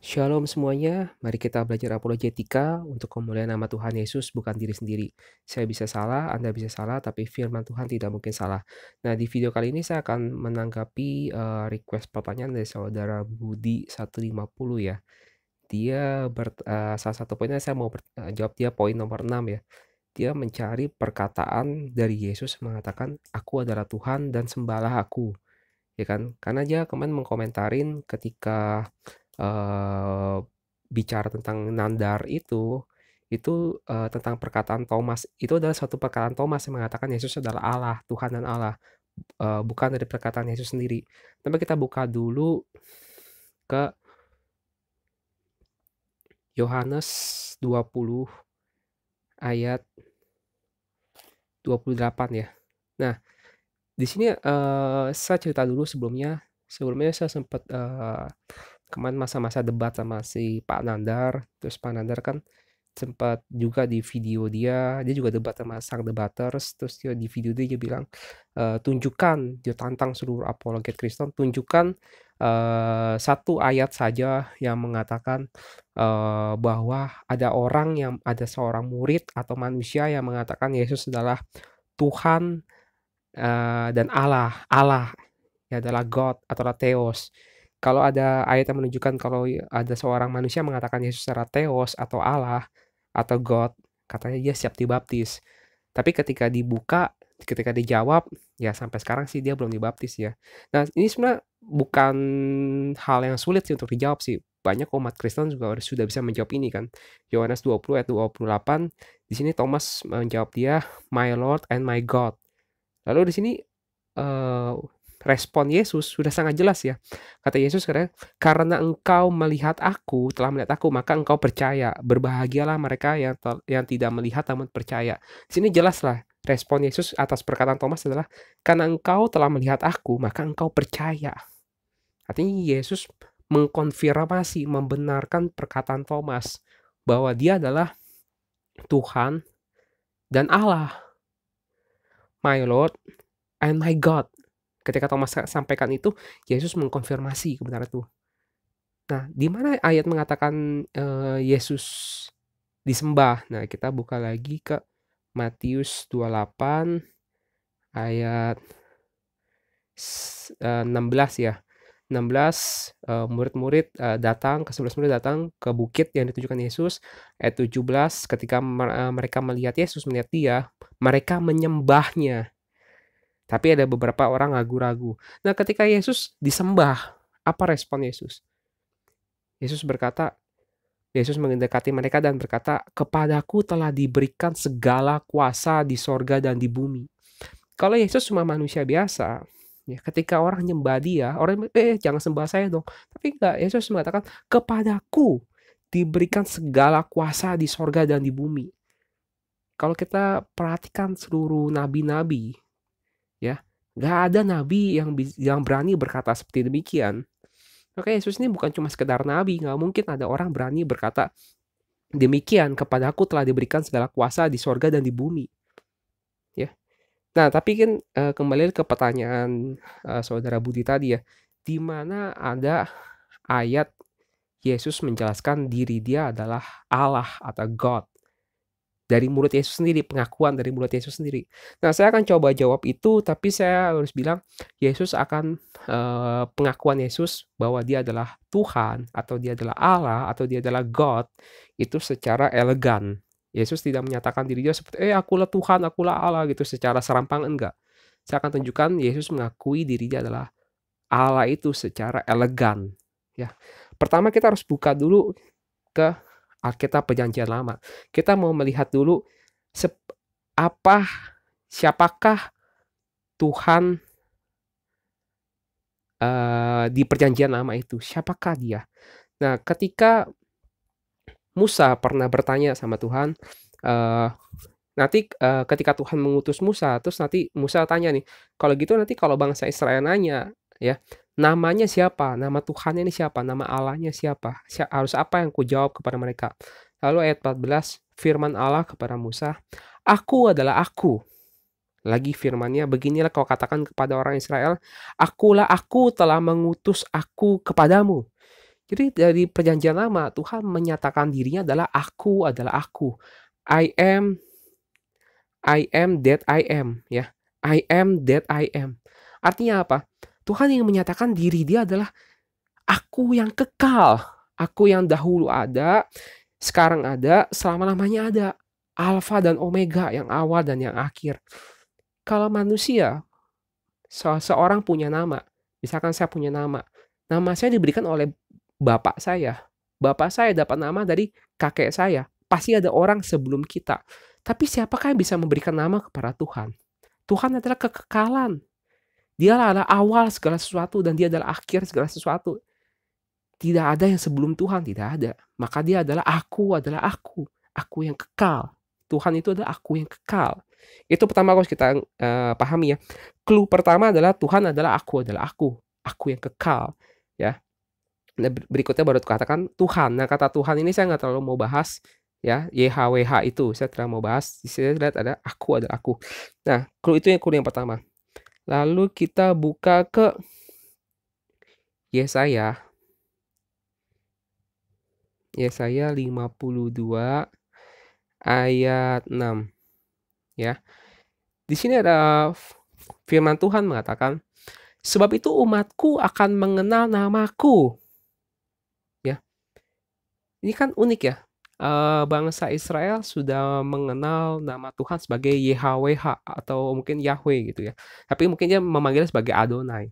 Shalom semuanya, mari kita belajar apologetika untuk kemuliaan nama Tuhan Yesus, bukan diri sendiri. Saya bisa salah, Anda bisa salah, tapi firman Tuhan tidak mungkin salah. Nah, di video kali ini saya akan menanggapi request pertanyaan dari saudara Budi 150 ya. Salah satu poinnya saya mau jawab dia poin nomor 6 ya. Dia mencari perkataan dari Yesus mengatakan, "Aku adalah Tuhan dan sembahlah aku." Ya kan? Karena dia kemarin mengkomentarin ketika eee, bicara tentang nandar tentang perkataan Thomas, itu adalah suatu perkataan Thomas yang mengatakan Yesus adalah Allah, Tuhan dan Allah, bukan dari perkataan Yesus sendiri. Coba kita buka dulu ke Yohanes 20 ayat 28 ya. Nah, di sini, saya cerita dulu sebelumnya. Sebelumnya saya sempat, kemarin masa-masa debat sama si Pak Nandar, terus Pak Nandar kan sempat juga di video dia juga debat sama sang debaters, terus di video dia bilang, "Tunjukkan," dia tantang seluruh apologet Kristen, "tunjukkan, satu ayat saja yang mengatakan, bahwa ada seorang murid atau manusia yang mengatakan Yesus adalah Tuhan, dan Allah ya adalah God atau Theos." Kalau ada ayat yang menunjukkan kalau ada seorang manusia mengatakan Yesus adalah Theos atau Allah atau God, katanya dia siap dibaptis. Tapi ketika dijawab, ya sampai sekarang sih dia belum dibaptis ya. Nah, ini sebenarnya bukan hal yang sulit sih untuk dijawab sih. Banyak umat Kristen juga sudah bisa menjawab ini kan. Yohanes 20 ayat 28, di sini Thomas menjawab dia, "My Lord and my God." Lalu di sini, eee, respon Yesus sudah sangat jelas ya. Kata Yesus katanya, "Karena engkau telah melihat aku, maka engkau percaya. Berbahagialah mereka yang tidak melihat namun percaya." Di sini jelaslah respon Yesus atas perkataan Thomas adalah, "Karena engkau telah melihat aku, maka engkau percaya." Artinya Yesus mengkonfirmasi, membenarkan perkataan Thomas bahwa dia adalah Tuhan dan Allah, "My Lord and my God." Ketika Thomas sampaikan itu, Yesus mengkonfirmasi kebenaran itu. Nah, di mana ayat mengatakan, Yesus disembah? Nah, kita buka lagi ke Matius 28 ayat 16 ya. 16, murid-murid, datang, ke-11 murid datang ke bukit yang ditujukan Yesus. Ayat 17, ketika mereka melihat Yesus, melihat dia, mereka menyembahnya. Tapi ada beberapa orang ragu-ragu. Nah, ketika Yesus disembah, apa respon Yesus? Yesus mendekati mereka dan berkata, "Kepadaku telah diberikan segala kuasa di sorga dan di bumi." Kalau Yesus cuma manusia biasa, ya ketika orang nyembah dia, orang, jangan sembah saya dong." Tapi enggak, Yesus mengatakan, "Kepadaku diberikan segala kuasa di sorga dan di bumi." Kalau kita perhatikan seluruh nabi-nabi, ya, nggak ada nabi yang berani berkata seperti demikian. Maka Yesus ini bukan cuma sekedar nabi, nggak mungkin ada orang berani berkata demikian, "Kepadaku telah diberikan segala kuasa di sorga dan di bumi." Ya. Nah, tapi kan, kembali ke pertanyaan, saudara Budi tadi ya, di mana ada ayat Yesus menjelaskan diri dia adalah Allah atau God. Dari mulut Yesus sendiri, pengakuan dari mulut Yesus sendiri. Nah, saya akan coba jawab itu, tapi saya harus bilang pengakuan Yesus bahwa dia adalah Tuhan, atau dia adalah Allah, atau dia adalah God, itu secara elegan. Yesus tidak menyatakan diri dia seperti, akulah Tuhan, akulah Allah," gitu secara serampangan, enggak. Saya akan tunjukkan Yesus mengakui diri dia adalah Allah itu secara elegan, ya. Pertama kita harus buka dulu ke Alkitab Perjanjian Lama. Kita mau melihat dulu sep apa siapakah Tuhan, di Perjanjian Lama itu, siapakah dia? Nah, ketika Musa pernah bertanya sama Tuhan, eee, ketika Tuhan mengutus Musa, terus nanti Musa tanya nih, "Kalau gitu nanti kalau bangsa Israel nanya, ya, namanya siapa? Nama Tuhannya ini siapa? Nama Allahnya siapa? Harus apa yang kujawab kepada mereka?" Lalu ayat 14, firman Allah kepada Musa, "Aku adalah Aku." Lagi firman-Nya, "Beginilah kau katakan kepada orang Israel, Akulah Aku telah mengutus Aku kepadamu." Jadi dari perjanjian lama Tuhan menyatakan dirinya adalah aku adalah aku. I am that I am ya. I am that I am. Artinya apa? Tuhan yang menyatakan diri dia adalah aku yang kekal. Aku yang dahulu ada, sekarang ada, selama-lamanya ada. Alfa dan Omega, yang awal dan yang akhir. Kalau manusia, seseorang punya nama. Misalkan saya punya nama. Nama saya diberikan oleh bapak saya. Bapak saya dapat nama dari kakek saya. Pasti ada orang sebelum kita. Tapi siapakah yang bisa memberikan nama kepada Tuhan? Tuhan adalah kekekalan. Dia adalah awal segala sesuatu dan dia adalah akhir segala sesuatu. Tidak ada yang sebelum Tuhan, tidak ada. Maka dia adalah aku yang kekal. Tuhan itu adalah aku yang kekal. Itu pertama harus kita pahami ya. Clue pertama adalah Tuhan adalah aku yang kekal. Ya. Nah, berikutnya baru katakan Tuhan. Nah, kata Tuhan ini saya nggak terlalu mau bahas ya, YHWH itu saya tidak mau bahas. Di sini lihat ada aku adalah aku. Nah, clue itu clue yang pertama. Lalu kita buka ke Yesaya 52 ayat 6 ya. Di sini ada firman Tuhan mengatakan, sebab itu umatku akan mengenal namaku. Ya. Ini kan unik ya. Bangsa Israel sudah mengenal nama Tuhan sebagai YHWH atau mungkin Yahweh gitu ya. Tapi mungkin dia memanggilnya sebagai Adonai.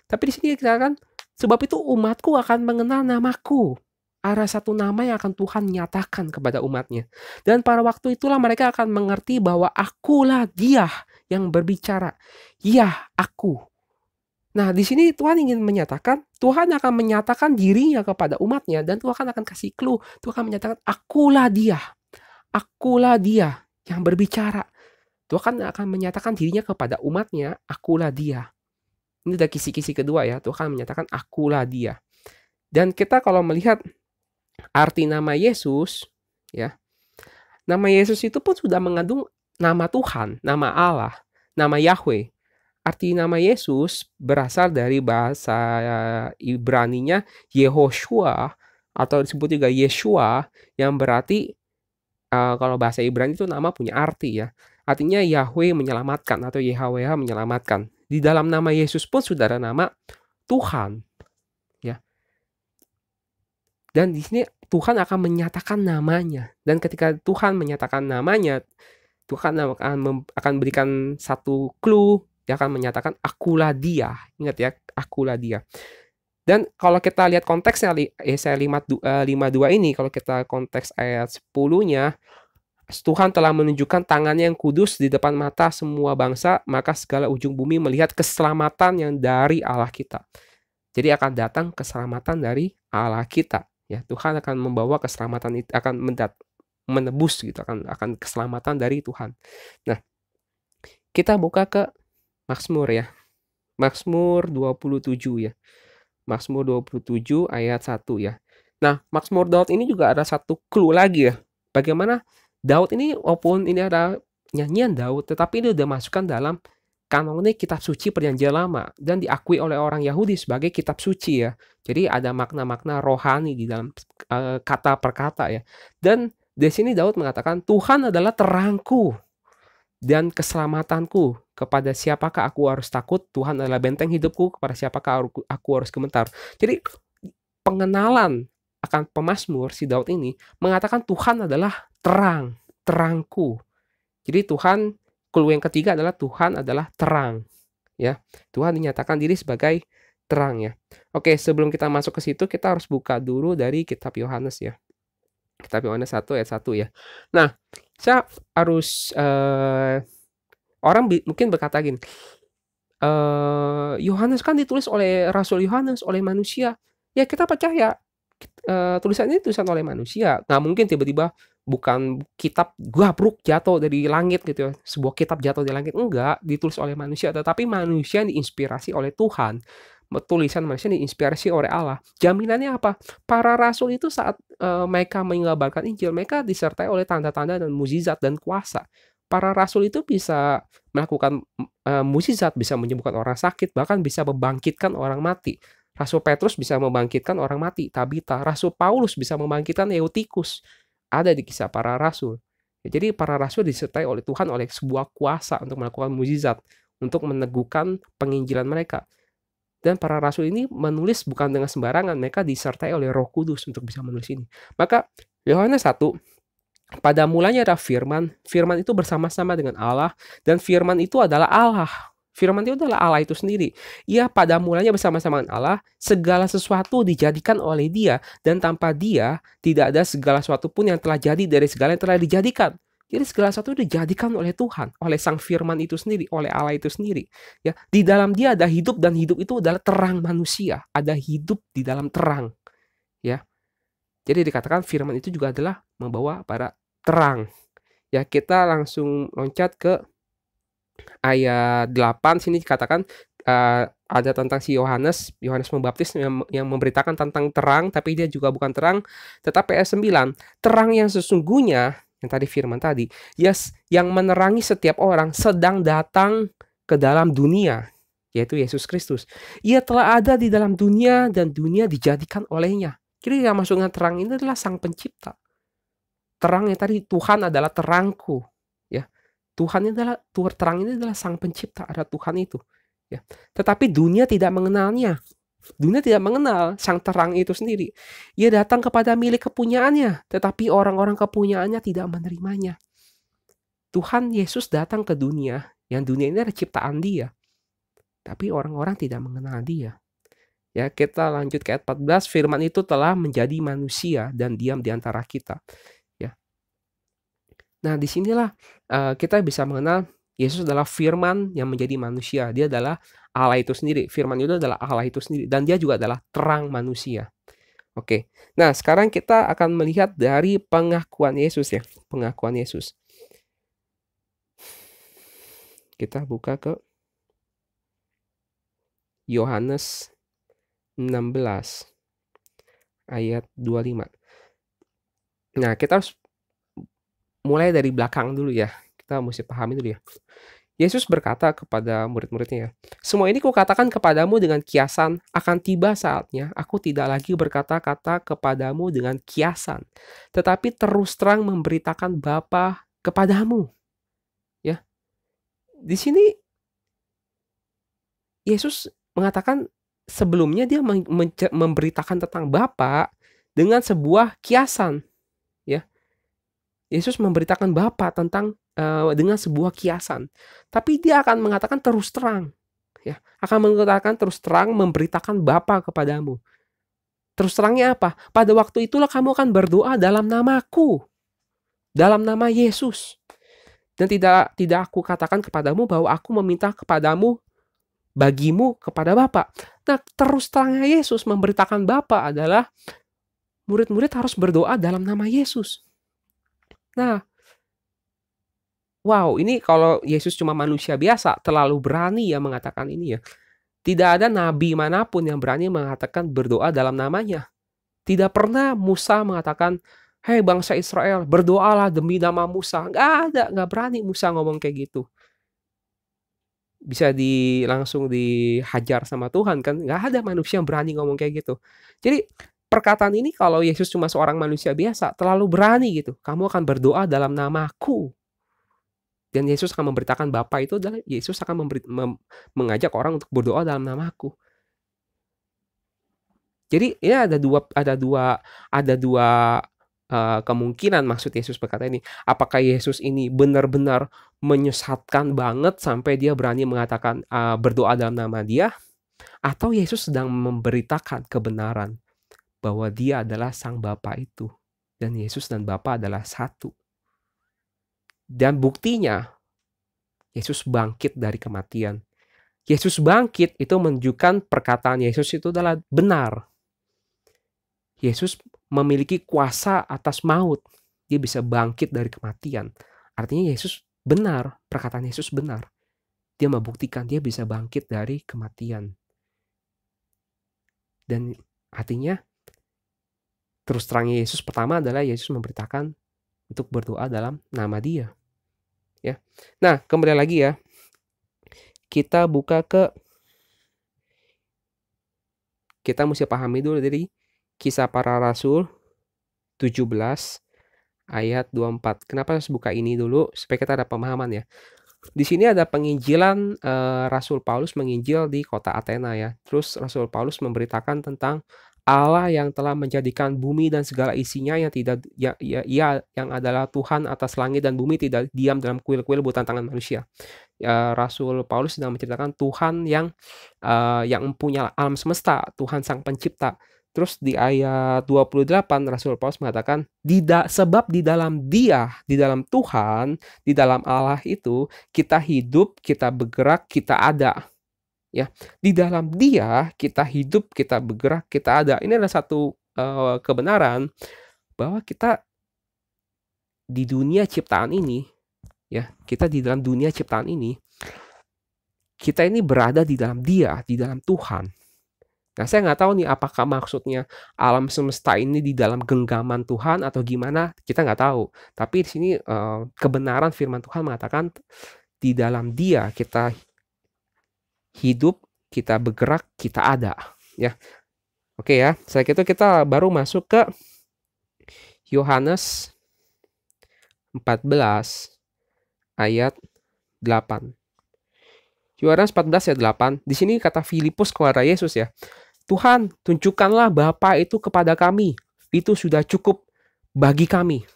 Tapi di sini dikatakan, sebab itu umatku akan mengenal namaku. Ada satu nama yang akan Tuhan nyatakan kepada umatnya. Dan pada waktu itulah mereka akan mengerti bahwa akulah dia yang berbicara. Ya, aku. Nah, di sini Tuhan ingin menyatakan, Tuhan akan menyatakan dirinya kepada umatnya dan Tuhan akan kasih clue. Tuhan menyatakan, akulah dia yang berbicara. Tuhan akan menyatakan dirinya kepada umatnya, akulah dia. Ini udah kisi-kisi kedua ya, Tuhan menyatakan akulah dia. Dan kita kalau melihat arti nama Yesus, ya, nama Yesus itu pun sudah mengandung nama Tuhan, nama Allah, nama Yahweh. Arti nama Yesus berasal dari bahasa Ibraninya Yehoshua atau disebut juga Yeshua yang berarti kalau bahasa Ibrani itu nama punya arti ya. Artinya Yahweh menyelamatkan atau YHWH menyelamatkan. Di dalam nama Yesus pun sudah ada nama Tuhan. Ya. Dan di sini Tuhan akan menyatakan namanya. Dan ketika Tuhan menyatakan namanya, Tuhan akan berikan satu clue. Dia akan menyatakan akulah dia. Ingat ya, akulah dia. Dan kalau kita lihat konteksnya Yesaya 52 ini, kalau kita konteks ayat 10-nya, Tuhan telah menunjukkan tangannya yang kudus di depan mata semua bangsa, maka segala ujung bumi melihat keselamatan yang dari Allah kita. Jadi akan datang keselamatan dari Allah kita. Ya, Tuhan akan membawa keselamatan itu, akan menebus gitu, akan keselamatan dari Tuhan. Nah, kita buka ke Mazmur ya. Mazmur 27 ya. Mazmur 27 ayat 1 ya. Nah, Mazmur Daud ini juga ada satu clue lagi ya. Bagaimana Daud ini walaupun ini ada nyanyian Daud, tetapi ini sudah masukkan dalam kanonnya kitab suci perjanjian lama dan diakui oleh orang Yahudi sebagai kitab suci ya. Jadi ada makna-makna rohani di dalam kata per kata ya. Dan di sini Daud mengatakan Tuhan adalah terangku dan keselamatanku. Kepada siapakah aku harus takut? Tuhan adalah benteng hidupku. Kepada siapakah aku harus gemetar? Jadi pengenalan akan pemazmur si Daud ini mengatakan Tuhan adalah terangku. Jadi Tuhan, clue yang ketiga adalah Tuhan adalah terang. Ya, Tuhan dinyatakan diri sebagai terang ya. Oke, sebelum kita masuk ke situ kita harus buka dulu dari kitab Yohanes ya. Kitab Yohanes 1 ayat 1 ya. Nah, saya harus orang mungkin berkata gini, Yohanes kan ditulis oleh Rasul Yohanes, oleh manusia. Ya kita percaya, tulisan ini tulisan oleh manusia. Nggak mungkin tiba-tiba bukan kitab gabruk jatuh dari langit gitu ya. Sebuah kitab jatuh dari langit. Enggak, ditulis oleh manusia. Tetapi manusia yang diinspirasi oleh Tuhan. Tulisan manusia diinspirasi oleh Allah. Jaminannya apa? Para rasul itu saat mereka mengabarkan Injil, mereka disertai oleh tanda-tanda dan mukjizat dan kuasa. Para rasul itu bisa melakukan mukjizat, bisa menyembuhkan orang sakit, bahkan bisa membangkitkan orang mati. Rasul Petrus bisa membangkitkan orang mati, Tabita. Rasul Paulus bisa membangkitkan Eutikus. Ada di Kisah Para Rasul. Jadi para rasul disertai oleh Tuhan oleh sebuah kuasa untuk melakukan mukjizat, untuk meneguhkan penginjilan mereka. Dan para rasul ini menulis bukan dengan sembarangan, mereka disertai oleh Roh Kudus untuk bisa menulis ini. Maka Yohanes 1, pada mulanya ada firman, firman itu bersama-sama dengan Allah, dan firman itu adalah Allah. Firman itu adalah Allah itu sendiri. Ia pada mulanya bersama-sama dengan Allah, segala sesuatu dijadikan oleh Dia, dan tanpa Dia tidak ada segala sesuatu pun yang telah jadi dari segala yang telah dijadikan. Jadi segala sesuatu dijadikan oleh Tuhan, oleh Sang Firman itu sendiri, oleh Allah itu sendiri. Ya, di dalam Dia ada hidup, dan hidup itu adalah terang manusia. Ada hidup di dalam terang. Ya, jadi dikatakan Firman itu juga adalah membawa pada terang. Ya, kita langsung loncat ke ayat 8 sini dikatakan ada tentang si Yohanes Pembaptis yang memberitakan tentang terang, tapi dia juga bukan terang. Tetapi ayat 9, terang yang sesungguhnya, yang tadi firman tadi, yes, yang menerangi setiap orang sedang datang ke dalam dunia, yaitu Yesus Kristus. Ia telah ada di dalam dunia dan dunia dijadikan olehnya. Jadi yang maksudnya terang ini adalah Sang Pencipta. Terangnya tadi, Tuhan adalah terangku. Ya, Tuhan ini adalah terang, ini adalah Sang Pencipta, ada Tuhan itu. Ya, tetapi dunia tidak mengenalnya. Dunia tidak mengenal Sang terang itu sendiri. Ia datang kepada milik kepunyaannya, tetapi orang-orang kepunyaannya tidak menerimanya. Tuhan Yesus datang ke dunia, yang dunia ini adalah ciptaan Dia, tapi orang-orang tidak mengenal Dia. Ya, kita lanjut ke ayat 14, firman itu telah menjadi manusia dan diam di antara kita. Nah, disinilah kita bisa mengenal Yesus adalah firman yang menjadi manusia. Dia adalah Allah itu sendiri. Firman itu adalah Allah itu sendiri. Dan dia juga adalah terang manusia. Oke. Nah, sekarang kita akan melihat dari pengakuan Yesus ya. Pengakuan Yesus. Kita buka ke Yohanes 16 ayat 25. Nah, kita harus mulai dari belakang dulu ya. Kita mesti pahami dulu ya. Yesus berkata kepada murid-muridnya, semua ini kukatakan kepadamu dengan kiasan, akan tiba saatnya aku tidak lagi berkata-kata kepadamu dengan kiasan, tetapi terus terang memberitakan Bapa kepadamu. Ya, di sini Yesus mengatakan sebelumnya dia memberitakan tentang Bapa dengan sebuah kiasan. Ya, Yesus memberitakan Bapa tentang dengan sebuah kiasan. Tapi dia akan mengatakan terus terang. Ya, akan mengatakan terus terang memberitakan Bapa kepadamu. Terus terangnya apa? Pada waktu itulah kamu akan berdoa dalam namaku. Dalam nama Yesus. Dan tidak aku katakan kepadamu bahwa aku meminta kepadamu bagimu kepada Bapa. Nah, terus terangnya Yesus memberitakan Bapa adalah murid-murid harus berdoa dalam nama Yesus. Nah, wow, ini kalau Yesus cuma manusia biasa, terlalu berani ya mengatakan ini ya. Tidak ada nabi manapun yang berani mengatakan berdoa dalam namanya. Tidak pernah Musa mengatakan, hei bangsa Israel, berdoalah demi nama Musa. Nggak ada, nggak berani Musa ngomong kayak gitu. Bisa langsung dihajar sama Tuhan kan. Nggak ada manusia yang berani ngomong kayak gitu. Jadi perkataan ini kalau Yesus cuma seorang manusia biasa, terlalu berani gitu. Kamu akan berdoa dalam namaku. Dan Yesus akan memberitakan Bapa itu adalah Yesus akan mengajak orang untuk berdoa dalam namaku. Jadi ini ada dua kemungkinan maksud Yesus berkata ini. Apakah Yesus ini benar-benar menyesatkan banget sampai dia berani mengatakan berdoa dalam nama Dia, atau Yesus sedang memberitakan kebenaran bahwa Dia adalah Sang Bapa itu, dan Yesus dan Bapa adalah satu. Dan buktinya, Yesus bangkit dari kematian. Yesus bangkit itu menunjukkan perkataan Yesus itu adalah benar. Yesus memiliki kuasa atas maut. Dia bisa bangkit dari kematian. Artinya Yesus benar, perkataan Yesus benar. Dia membuktikan dia bisa bangkit dari kematian. Dan artinya, terus terangnya Yesus pertama adalah Yesus memberitakan untuk berdoa dalam nama Dia. Ya. Nah, kembali lagi ya. Kita buka ke kita mesti pahami dulu dari Kisah Para Rasul 17 ayat 24. Kenapa harus buka ini dulu? Supaya kita ada pemahaman ya. Di sini ada penginjilan Rasul Paulus menginjil di kota Athena ya. Terus Rasul Paulus memberitakan tentang Allah yang telah menjadikan bumi dan segala isinya yang tidak yang adalah Tuhan atas langit dan bumi, tidak diam dalam kuil-kuil buatan tangan manusia. Rasul Paulus sedang menceritakan Tuhan yang mempunyai alam semesta, Tuhan sang pencipta. Terus di ayat 28 Rasul Paulus mengatakan sebab di dalam Dia, di dalam Tuhan, di dalam Allah itu kita hidup, kita bergerak, kita ada. Ya, di dalam Dia kita hidup, kita bergerak, kita ada. Ini adalah satu kebenaran bahwa kita di dunia ciptaan ini, ya, kita di dalam dunia ciptaan ini, kita ini berada di dalam Dia, di dalam Tuhan. Nah, saya nggak tahu nih apakah maksudnya alam semesta ini di dalam genggaman Tuhan atau gimana, kita nggak tahu. Tapi di sini kebenaran firman Tuhan mengatakan di dalam Dia kita hidup, kita bergerak, kita ada. Ya, oke ya. Setelah itu kita baru masuk ke Yohanes 14 ayat 8. Yohanes 14 ayat 8. Di sini kata Filipus kepada Yesus ya, Tuhan, tunjukkanlah Bapa itu kepada kami. Itu sudah cukup bagi kami.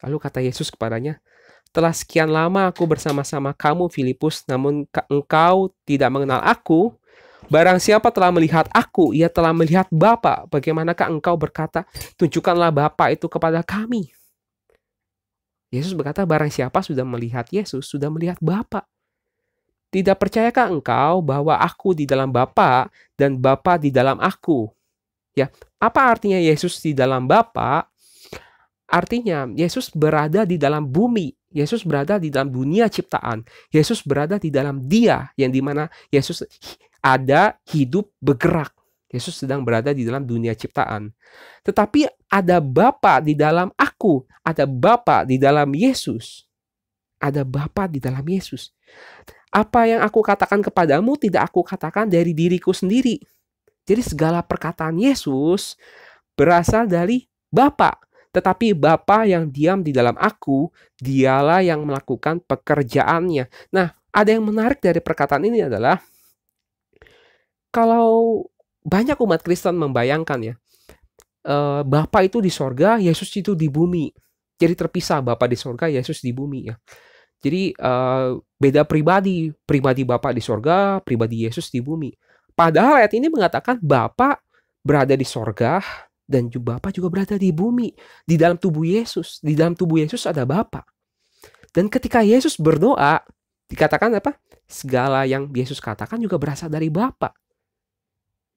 Lalu kata Yesus kepadanya, telah sekian lama aku bersama-sama kamu, Filipus, namun engkau tidak mengenal aku. Barang siapa telah melihat aku, ia telah melihat Bapa. Bagaimanakah engkau berkata, tunjukkanlah Bapa itu kepada kami? Yesus berkata, barang siapa sudah melihat Yesus, sudah melihat Bapa. Tidak percayakah engkau bahwa aku di dalam Bapa dan Bapa di dalam aku? Ya, apa artinya Yesus di dalam Bapa? Artinya Yesus berada di dalam bumi. Yesus berada di dalam dunia ciptaan. Yesus berada di dalam Dia, yang dimana Yesus ada, hidup, bergerak. Yesus sedang berada di dalam dunia ciptaan. Tetapi ada Bapa di dalam aku. Ada Bapa di dalam Yesus. Ada Bapa di dalam Yesus. Apa yang aku katakan kepadamu tidak aku katakan dari diriku sendiri. Jadi segala perkataan Yesus berasal dari Bapa. Tetapi Bapa yang diam di dalam aku, dialah yang melakukan pekerjaannya. Nah, ada yang menarik dari perkataan ini adalah, kalau banyak umat Kristen membayangkan ya, Bapa itu di sorga, Yesus itu di bumi. Jadi terpisah, Bapa di sorga, Yesus di bumi ya. Jadi beda pribadi Bapa di sorga, pribadi Yesus di bumi. Padahal ayat ini mengatakan Bapa berada di sorga dan Bapa juga berada di bumi, di dalam tubuh Yesus. Di dalam tubuh Yesus ada Bapa. Dan ketika Yesus berdoa, dikatakan apa? Segala yang Yesus katakan juga berasal dari Bapa.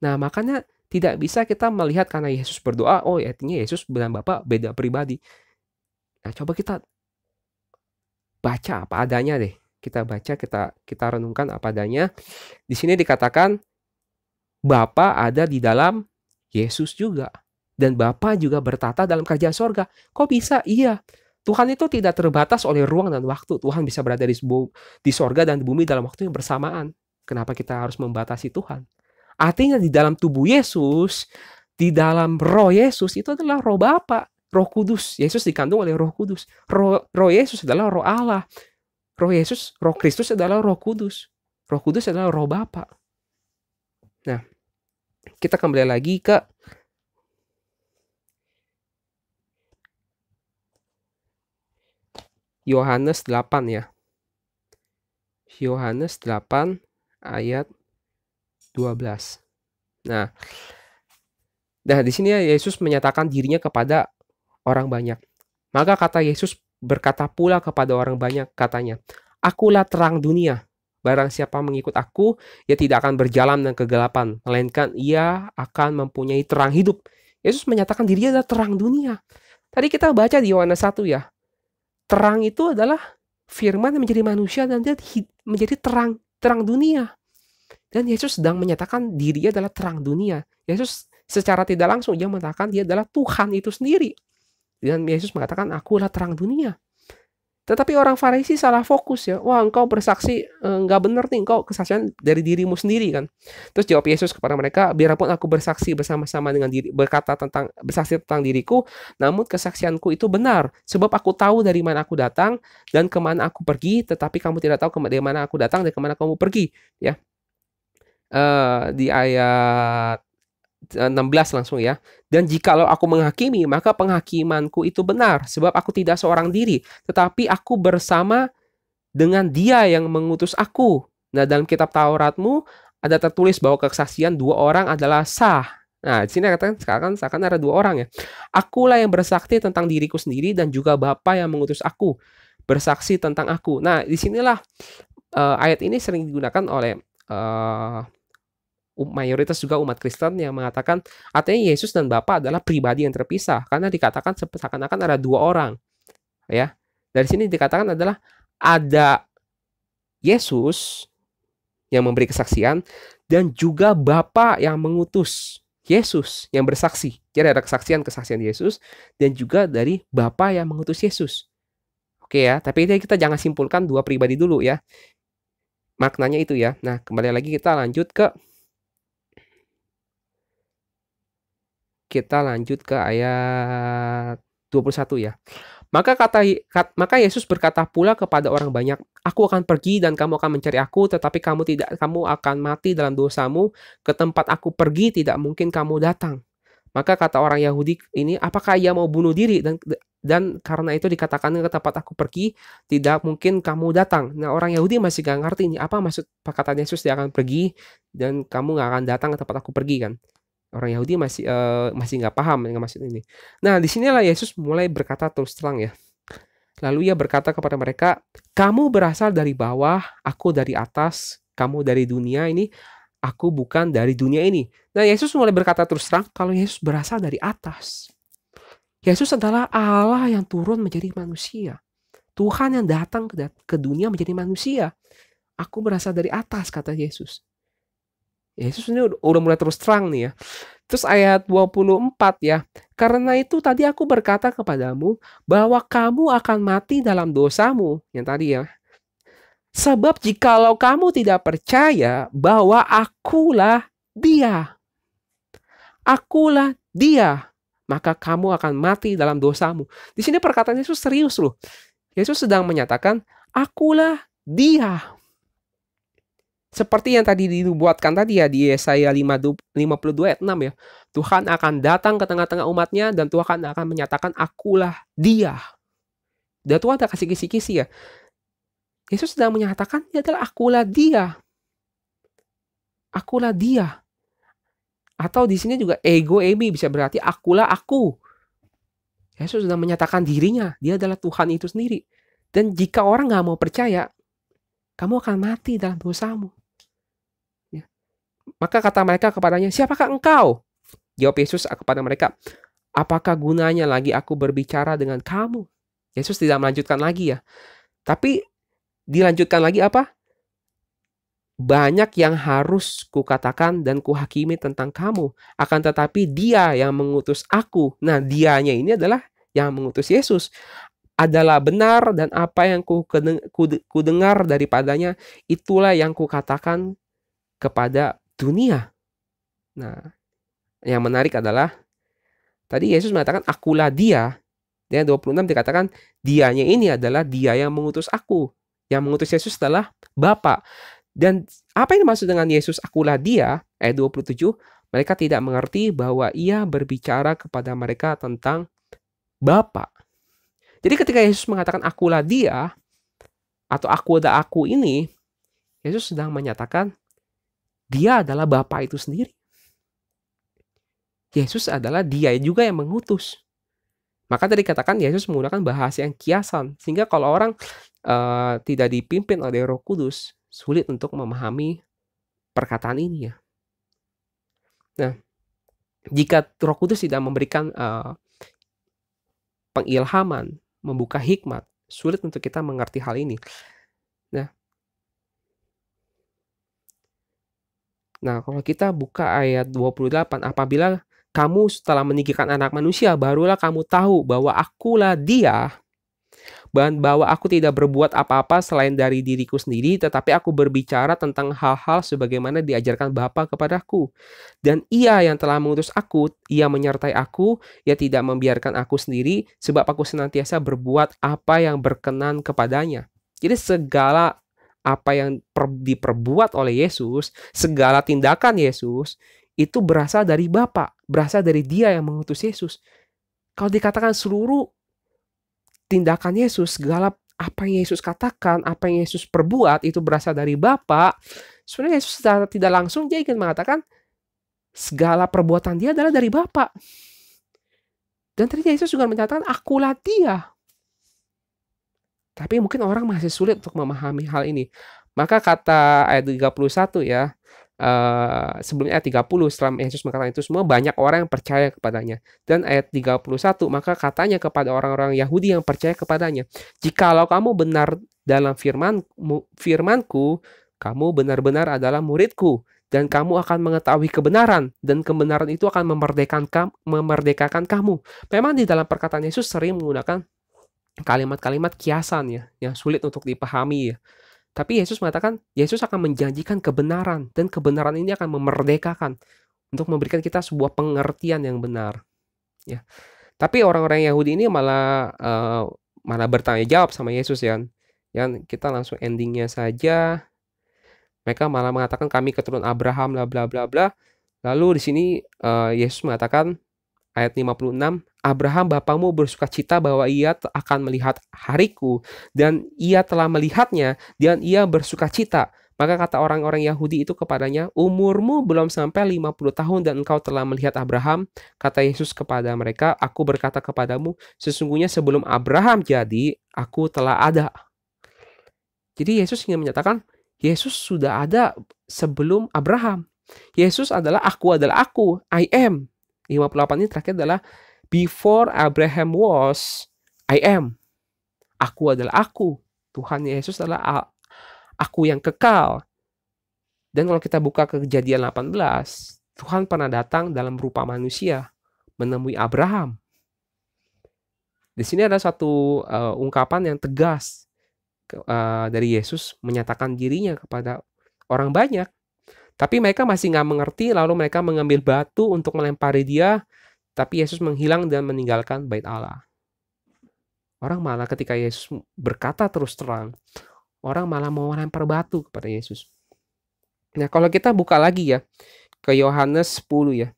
Nah, makanya tidak bisa kita melihat karena Yesus berdoa, oh artinya Yesus dan Bapa beda pribadi. Nah, coba kita baca apa adanya deh. Kita baca, kita renungkan apa adanya. Di sini dikatakan Bapa ada di dalam Yesus juga. Dan Bapa juga bertata dalam kerajaan sorga. Kok bisa? Iya. Tuhan itu tidak terbatas oleh ruang dan waktu. Tuhan bisa berada di sorga dan di bumi dalam waktu yang bersamaan. Kenapa kita harus membatasi Tuhan? Artinya di dalam tubuh Yesus, di dalam roh Yesus, itu adalah roh Bapa. Roh Kudus. Yesus dikandung oleh Roh Kudus. Roh Yesus adalah roh Allah. Roh Yesus, Roh Kristus adalah Roh Kudus. Roh Kudus adalah roh Bapa. Nah, kita kembali lagi ke Yohanes 8 ya. Yohanes 8 ayat 12. Nah, di sini Yesus menyatakan dirinya kepada orang banyak. Maka kata Yesus berkata pula kepada orang banyak, katanya, akulah terang dunia. Barang siapa mengikut aku, ia tidak akan berjalan dengan kegelapan, melainkan ia akan mempunyai terang hidup. Yesus menyatakan dirinya adalah terang dunia. Tadi kita baca di Yohanes 1 ya. Terang itu adalah firman yang menjadi manusia dan dia menjadi terang dunia. Dan Yesus sedang menyatakan dirinya adalah terang dunia. Yesus secara tidak langsung dia mengatakan dia adalah Tuhan itu sendiri. Dan Yesus mengatakan akulah terang dunia. Tetapi orang Farisi salah fokus ya. Wah, engkau bersaksi nggak benar nih, engkau kesaksian dari dirimu sendiri kan. Terus jawab Yesus kepada mereka, biarpun aku bersaksi bersama-sama dengan diri, bersaksi tentang diriku, namun kesaksianku itu benar. Sebab aku tahu dari mana aku datang dan kemana aku pergi, tetapi kamu tidak tahu dari mana aku datang dan kemana kamu pergi. Ya, di ayat 16 langsung ya. Dan jikalau aku menghakimi, maka penghakimanku itu benar, sebab aku tidak seorang diri, tetapi aku bersama dengan Dia yang mengutus aku. Nah, dalam kitab Tauratmu ada tertulis bahwa kesaksian dua orang adalah sah. Nah, di sini katakan seakan ada dua orang ya. Akulah yang bersaksi tentang diriku sendiri dan juga Bapa yang mengutus aku bersaksi tentang aku. Nah, disinilah ayat ini sering digunakan oleh mayoritas juga umat Kristen yang mengatakan artinya Yesus dan Bapa adalah pribadi yang terpisah karena dikatakan seakan-akan ada dua orang ya. Dari sini dikatakan adalah ada Yesus yang memberi kesaksian dan juga Bapa yang mengutus Yesus yang bersaksi. Jadi ada kesaksian Yesus dan juga dari Bapa yang mengutus Yesus. Oke ya, tapi kita jangan simpulkan dua pribadi dulu ya. Maknanya itu ya. Nah, kembali lagi kita lanjut ke ayat 21 ya. Maka Yesus berkata pula kepada orang banyak, aku akan pergi dan kamu akan mencari aku, tetapi kamu akan mati dalam dosamu. Ke tempat aku pergi tidak mungkin kamu datang. Maka kata orang Yahudi ini, apakah ia mau bunuh diri? Dan karena itu dikatakan ke tempat aku pergi tidak mungkin kamu datang. Nah, orang Yahudi masih gak ngerti ini apa maksud perkataan Yesus dia akan pergi dan kamu gak akan datang ke tempat aku pergi kan. Orang Yahudi masih nggak paham dengan maksud ini. Nah, disinilah Yesus mulai berkata terus terang ya. Lalu ia berkata kepada mereka, kamu berasal dari bawah, aku dari atas, kamu dari dunia ini, aku bukan dari dunia ini. Nah, Yesus mulai berkata terus terang kalau Yesus berasal dari atas. Yesus adalah Allah yang turun menjadi manusia. Tuhan yang datang ke dunia menjadi manusia. Aku berasal dari atas, kata Yesus. Yesus ini udah mulai terus terang nih ya. Terus ayat 24 ya. Karena itu tadi aku berkata kepadamu bahwa kamu akan mati dalam dosamu. Yang tadi ya. Sebab jikalau kamu tidak percaya bahwa akulah Dia. Akulah Dia. Maka kamu akan mati dalam dosamu. Di sini perkataan Yesus serius loh. Yesus sedang menyatakan akulah Dia. Seperti yang tadi dibuatkan tadi ya di Yesaya 52 ayat 6 ya. Tuhan akan datang ke tengah-tengah umatnya dan Tuhan akan menyatakan akulah Dia. Dan Tuhan ada kasih kisi-kisi ya. Yesus sedang menyatakan dia adalah akulah Dia. Akulah Dia. Atau di sini juga ego eimi bisa berarti akulah aku. Yesus sedang menyatakan dirinya, dia adalah Tuhan itu sendiri. Dan jika orang gak mau percaya, kamu akan mati dalam dosamu. Maka kata mereka kepadanya, siapakah engkau? Jawab Yesus kepada mereka, apakah gunanya lagi aku berbicara dengan kamu? Yesus tidak melanjutkan lagi ya. Tapi dilanjutkan lagi apa? Banyak yang harus kukatakan dan kuhakimi tentang kamu. Akan tetapi Dia yang mengutus aku. Nah, Dianya ini adalah yang mengutus Yesus. Adalah benar dan apa yang kudengar daripadanya, itulah yang kukatakan kepada dunia. Nah, yang menarik adalah tadi Yesus mengatakan akulah Dia. Dan 26 dikatakan Dianya ini adalah Dia yang mengutus aku. Yang mengutus Yesus adalah Bapa. Dan apa yang dimaksud dengan Yesus akulah Dia? Ayat 27, mereka tidak mengerti bahwa Ia berbicara kepada mereka tentang Bapa. Jadi ketika Yesus mengatakan akulah Dia atau aku ada aku ini, Yesus sedang menyatakan Dia adalah Bapa itu sendiri. Yesus adalah Dia juga yang mengutus. Maka tadi katakan Yesus menggunakan bahasa yang kiasan. Sehingga kalau orang tidak dipimpin oleh Roh Kudus, sulit untuk memahami perkataan ini ya. Nah, jika Roh Kudus tidak memberikan pengilhaman, membuka hikmat, sulit untuk kita mengerti hal ini. Nah, kalau kita buka ayat 28, apabila kamu setelah meninggikan anak manusia, barulah kamu tahu bahwa akulah Dia, bahwa aku tidak berbuat apa-apa selain dari diriku sendiri, tetapi aku berbicara tentang hal-hal sebagaimana diajarkan Bapa kepadaku. Dan Ia yang telah mengutus aku, Ia menyertai aku, Ia tidak membiarkan aku sendiri, sebab aku senantiasa berbuat apa yang berkenan kepadanya. Jadi segala apa yang diperbuat oleh Yesus, segala tindakan Yesus, itu berasal dari Bapa, berasal dari Dia yang mengutus Yesus. Kalau dikatakan seluruh tindakan Yesus, segala apa yang Yesus katakan, apa yang Yesus perbuat itu berasal dari Bapa, sebenarnya Yesus secara tidak langsung dia ingin mengatakan segala perbuatan dia adalah dari Bapa. Dan ternyata Yesus juga menyatakan, akulah Dia. Tapi mungkin orang masih sulit untuk memahami hal ini. Maka kata ayat 31 ya, sebelumnya ayat 30, setelah Yesus mengatakan itu semua, banyak orang yang percaya kepadanya. Dan ayat 31, maka katanya kepada orang-orang Yahudi yang percaya kepadanya, jikalau kamu benar dalam firmanku, kamu benar-benar adalah muridku, dan kamu akan mengetahui kebenaran, dan kebenaran itu akan memerdekakan kamu. Memang di dalam perkataan Yesus sering menggunakan kalimat-kalimat kiasan ya, yang sulit untuk dipahami ya. Tapi Yesus mengatakan, Yesus akan menjanjikan kebenaran, dan kebenaran ini akan memerdekakan untuk memberikan kita sebuah pengertian yang benar. Ya. Tapi orang-orang Yahudi ini malah bertanya jawab sama Yesus ya. Yang kita langsung endingnya saja. Mereka malah mengatakan kami keturunan Abraham, bla bla bla bla. Lalu di sini Yesus mengatakan ayat 56, Abraham bapamu bersukacita bahwa ia akan melihat hariku, dan ia telah melihatnya, dan ia bersukacita. Maka kata orang-orang Yahudi itu kepadanya, umurmu belum sampai 50 tahun dan engkau telah melihat Abraham. Kata Yesus kepada mereka, aku berkata kepadamu, sesungguhnya sebelum Abraham jadi, aku telah ada. Jadi Yesus ingin menyatakan, Yesus sudah ada sebelum Abraham. Yesus adalah aku, I am. 58 ini terakhir adalah before Abraham was, I am. Aku adalah aku. Tuhan Yesus adalah aku yang kekal. Dan kalau kita buka ke Kejadian 18, Tuhan pernah datang dalam rupa manusia menemui Abraham. Di sini ada satu ungkapan yang tegas dari Yesus menyatakan dirinya kepada orang banyak. Tapi mereka masih nggak mengerti, lalu mereka mengambil batu untuk melempari dia. Tapi Yesus menghilang dan meninggalkan bait Allah. Orang malah ketika Yesus berkata terus terang, orang malah mau melempar batu kepada Yesus. Nah, kalau kita buka lagi ya ke Yohanes 10 ya.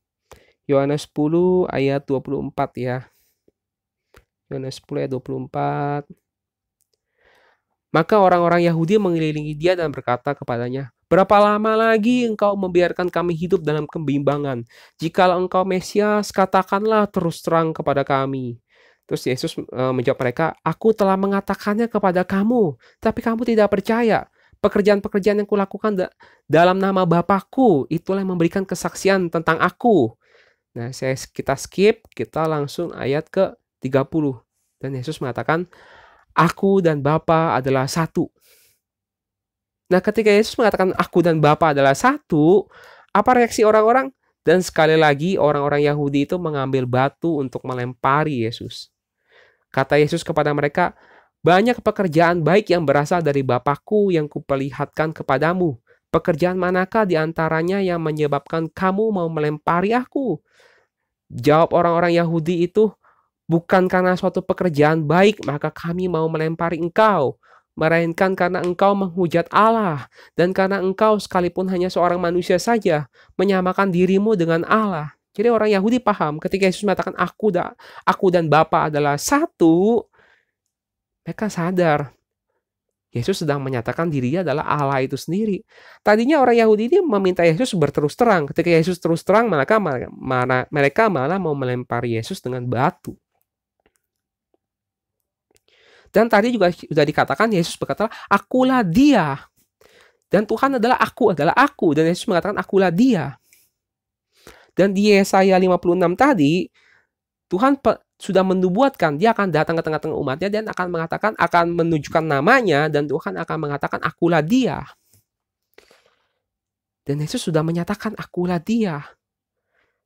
Yohanes 10 ayat 24 ya. Yohanes 10 ayat 24. Maka orang-orang Yahudi mengelilingi dia dan berkata kepadanya, berapa lama lagi engkau membiarkan kami hidup dalam kebimbangan? Jikalau engkau Mesias, katakanlah terus terang kepada kami. Terus Yesus menjawab mereka, aku telah mengatakannya kepada kamu, tapi kamu tidak percaya. Pekerjaan-pekerjaan yang kulakukan dalam nama Bapakku, itulah yang memberikan kesaksian tentang aku. Nah, kita skip, kita langsung ayat ke 30. Dan Yesus mengatakan, aku dan Bapa adalah satu. Nah, ketika Yesus mengatakan aku dan Bapa adalah satu, apa reaksi orang-orang? Dan sekali lagi orang-orang Yahudi itu mengambil batu untuk melempari Yesus. Kata Yesus kepada mereka, banyak pekerjaan baik yang berasal dari Bapakku yang kuperlihatkan kepadamu. Pekerjaan manakah di antaranya yang menyebabkan kamu mau melempari aku? Jawab orang-orang Yahudi itu, bukan karena suatu pekerjaan baik maka kami mau melempari engkau, melainkan karena engkau menghujat Allah, dan karena engkau sekalipun hanya seorang manusia saja, menyamakan dirimu dengan Allah. Jadi orang Yahudi paham ketika Yesus mengatakan aku dan Bapa adalah satu, mereka sadar Yesus sedang menyatakan dirinya adalah Allah itu sendiri. Tadinya orang Yahudi ini meminta Yesus berterus terang. Ketika Yesus terus terang, mereka malah mau melempari Yesus dengan batu. Dan tadi juga sudah dikatakan Yesus berkata, akulah Dia. Dan Tuhan adalah aku. Dan Yesus mengatakan akulah Dia. Dan di Yesaya 56 tadi, Tuhan sudah menubuatkan dia akan datang ke tengah-tengah umatnya dan akan mengatakan, akan menunjukkan namanya, dan Tuhan akan mengatakan akulah Dia. Dan Yesus sudah menyatakan akulah Dia.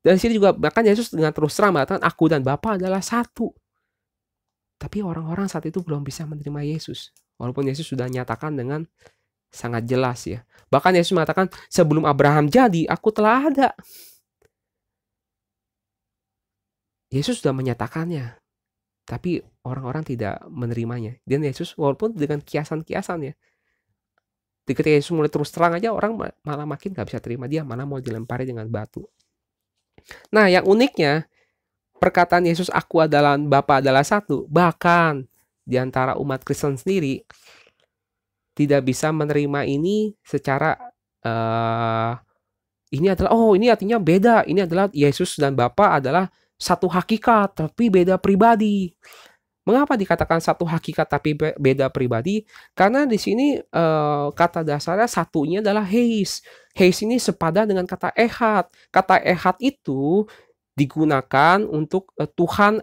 Dan di sini juga bahkan Yesus dengan terus terang mengatakan aku dan Bapa adalah satu. Tapi orang-orang saat itu belum bisa menerima Yesus. Walaupun Yesus sudah nyatakan dengan sangat jelas ya. Bahkan Yesus mengatakan, sebelum Abraham jadi, aku telah ada. Yesus sudah menyatakannya. Tapi orang-orang tidak menerimanya. Dan Yesus walaupun dengan kiasan-kiasan ya. Ketika Yesus mulai terus terang aja, orang malah makin gak bisa terima dia. Malah mau dilempari dengan batu. Nah yang uniknya, perkataan Yesus aku adalah Bapa adalah satu. Bahkan di antara umat Kristen sendiri tidak bisa menerima ini secara ini adalah ini artinya beda. Ini adalah Yesus dan Bapa adalah satu hakikat tapi beda pribadi. Mengapa dikatakan satu hakikat tapi beda pribadi? Karena di sini kata dasarnya satunya adalah heis. Heis ini sepadan dengan kata ehad. Kata ehad itu digunakan untuk Tuhan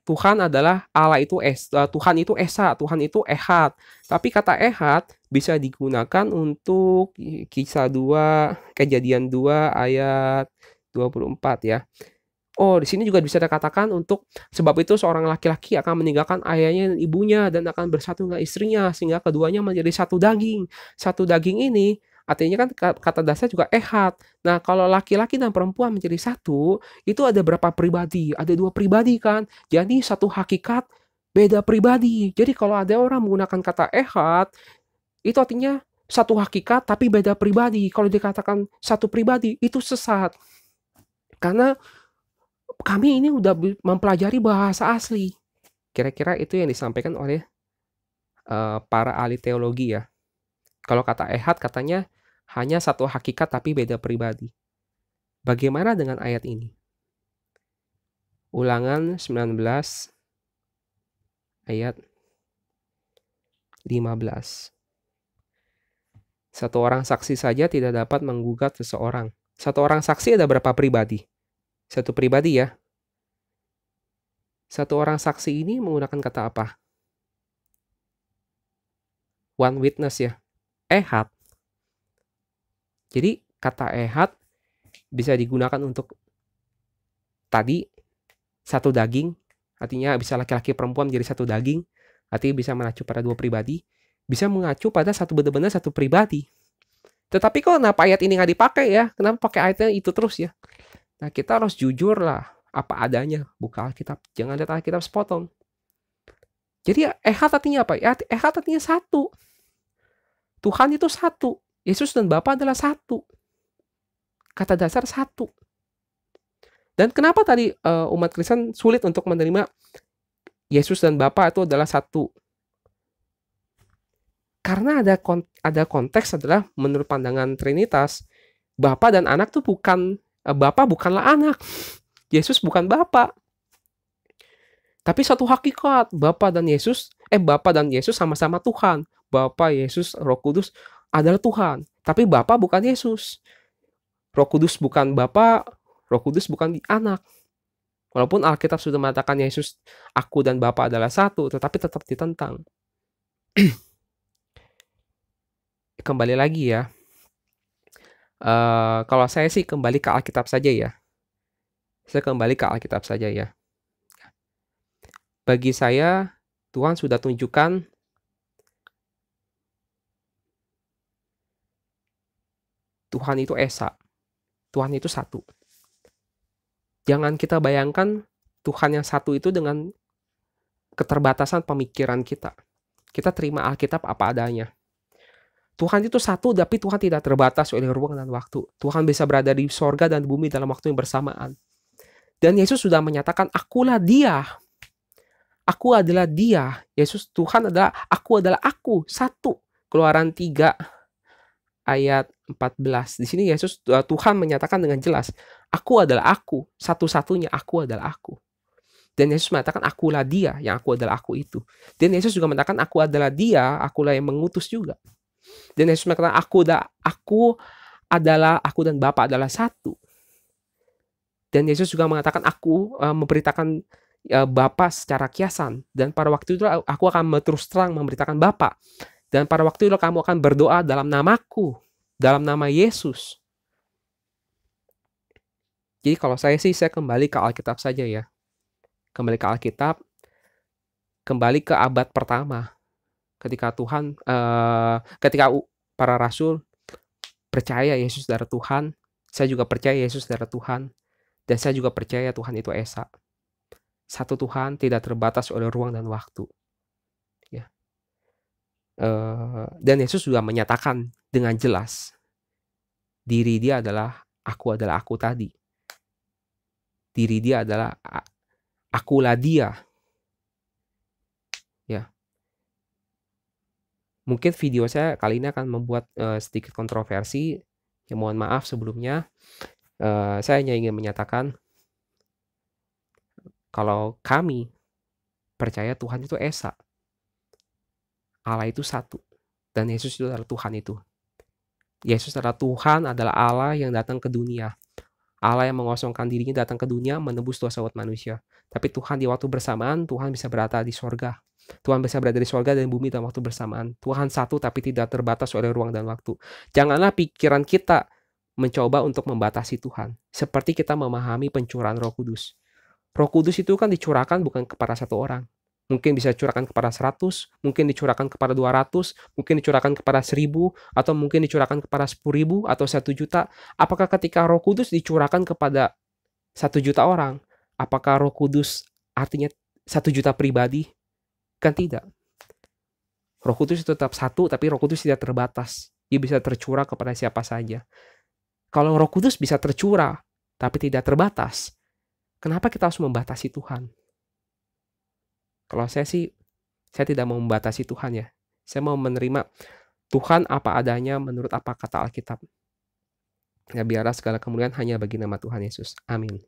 Tuhan adalah Allah itu Tuhan itu esa, Tuhan itu ehad. Tapi kata ehad bisa digunakan untuk Kisah 2, Kejadian 2 ayat 24 ya. Di sini juga bisa dikatakan untuk sebab itu seorang laki-laki akan meninggalkan ayahnya dan ibunya dan akan bersatu dengan istrinya sehingga keduanya menjadi satu daging. Satu daging ini artinya kan kata dasar juga ehad. Nah, kalau laki-laki dan perempuan menjadi satu, itu ada berapa pribadi? Ada 2 pribadi kan? Jadi satu hakikat, beda pribadi. Jadi kalau ada orang menggunakan kata ehad, itu artinya satu hakikat tapi beda pribadi. Kalau dikatakan satu pribadi, itu sesat. Karena kami ini udah mempelajari bahasa asli. Kira-kira itu yang disampaikan oleh para ahli teologi ya. Kalau kata ehad katanya hanya satu hakikat tapi beda pribadi. Bagaimana dengan ayat ini? Ulangan 19 ayat 15. Satu orang saksi saja tidak dapat menggugat seseorang. Satu orang saksi ada berapa pribadi? Satu pribadi ya. Satu orang saksi ini menggunakan kata apa? One witness ya. Ehad. Jadi kata ehad bisa digunakan untuk tadi satu daging, artinya bisa laki-laki perempuan menjadi satu daging, artinya bisa mengacu pada 2 pribadi, bisa mengacu pada benar-benar satu pribadi. Tetapi kok kenapa ayat ini nggak dipakai ya? Kenapa pakai ayatnya itu terus ya? Nah kita harus jujur lah, apa adanya, buka Alkitab, jangan lihat Alkitab sepotong. Jadi ehad artinya apa? Ehad artinya satu. Tuhan itu satu. Yesus dan Bapa adalah satu. Kata dasar satu. Dan kenapa tadi umat Kristen sulit untuk menerima Yesus dan Bapa itu adalah satu? Karena ada konteks adalah menurut pandangan Trinitas, Bapa dan Anak tuh bukan, Bapa bukanlah Anak. Yesus bukan Bapa. Tapi satu hakikat, Bapa dan Yesus sama-sama Tuhan. Bapa, Yesus, Roh Kudus adalah Tuhan. Tapi Bapa bukan Yesus. Roh Kudus bukan Bapa, Roh Kudus bukan Anak. Walaupun Alkitab sudah mengatakan Yesus, aku dan Bapa adalah satu, tetapi tetap ditentang. Kembali lagi ya. Kalau saya sih kembali ke Alkitab saja ya. Saya kembali ke Alkitab saja ya. Bagi saya, Tuhan sudah tunjukkan Tuhan itu esa. Tuhan itu satu. Jangan kita bayangkan Tuhan yang satu itu dengan keterbatasan pemikiran kita. Kita terima Alkitab apa adanya. Tuhan itu satu, tapi Tuhan tidak terbatas oleh ruang dan waktu. Tuhan bisa berada di sorga dan bumi dalam waktu yang bersamaan. Dan Yesus sudah menyatakan, akulah dia. Aku adalah dia. Yesus, Tuhan adalah aku, satu. Keluaran 3 ayat 14. Di sini Yesus, Tuhan menyatakan dengan jelas, aku adalah aku, satu-satunya aku adalah aku. Dan Yesus mengatakan akulah dia, yang aku adalah aku itu. Dan Yesus juga mengatakan aku adalah dia, akulah yang mengutus juga. Dan Yesus mengatakan aku dan Bapa adalah satu. Dan Yesus juga mengatakan aku memberitakan Bapa secara kiasan. Dan pada waktu itu aku akan terus terang memberitakan Bapa. Dan pada waktu itu kamu akan berdoa dalam namaku, dalam nama Yesus. Jadi kalau saya kembali ke Alkitab saja ya. Kembali ke Alkitab. kembali ke abad pertama ketika Tuhan, ketika para rasul percaya Yesus adalah Tuhan, saya juga percaya Yesus adalah Tuhan, dan saya juga percaya Tuhan itu Esa. Satu Tuhan tidak terbatas oleh ruang dan waktu. Ya. Dan Yesus juga menyatakan dengan jelas, diri dia adalah aku tadi. Diri dia adalah akulah dia. Ya. Mungkin video saya kali ini akan membuat sedikit kontroversi. Ya, mohon maaf sebelumnya. Saya hanya ingin menyatakan kalau kami percaya Tuhan itu Esa. Allah itu satu. Dan Yesus itu adalah Tuhan itu. Yesus adalah Tuhan, adalah Allah yang datang ke dunia. Allah yang mengosongkan dirinya datang ke dunia menebus dosa umat manusia. Tapi Tuhan di waktu bersamaan, Tuhan bisa berada di sorga. Tuhan bisa berada di sorga dan bumi dalam waktu bersamaan. Tuhan satu tapi tidak terbatas oleh ruang dan waktu. Janganlah pikiran kita mencoba untuk membatasi Tuhan. Seperti kita memahami pencurahan Roh Kudus. Roh Kudus itu kan dicurahkan bukan kepada satu orang. Mungkin bisa dicurahkan kepada 100, mungkin dicurahkan kepada 200, mungkin dicurahkan kepada 1000, atau mungkin dicurahkan kepada 10.000 atau 1 juta. Apakah ketika Roh Kudus dicurahkan kepada 1 juta orang, apakah Roh Kudus artinya 1 juta pribadi? Kan tidak. Roh Kudus itu tetap satu, tapi Roh Kudus tidak terbatas. Dia bisa tercurah kepada siapa saja. Kalau Roh Kudus bisa tercurah, tapi tidak terbatas, kenapa kita harus membatasi Tuhan? Kalau saya sih, saya tidak mau membatasi Tuhan ya. Saya mau menerima Tuhan apa adanya menurut apa kata Alkitab. Ya biarlah segala kemuliaan hanya bagi nama Tuhan Yesus. Amin.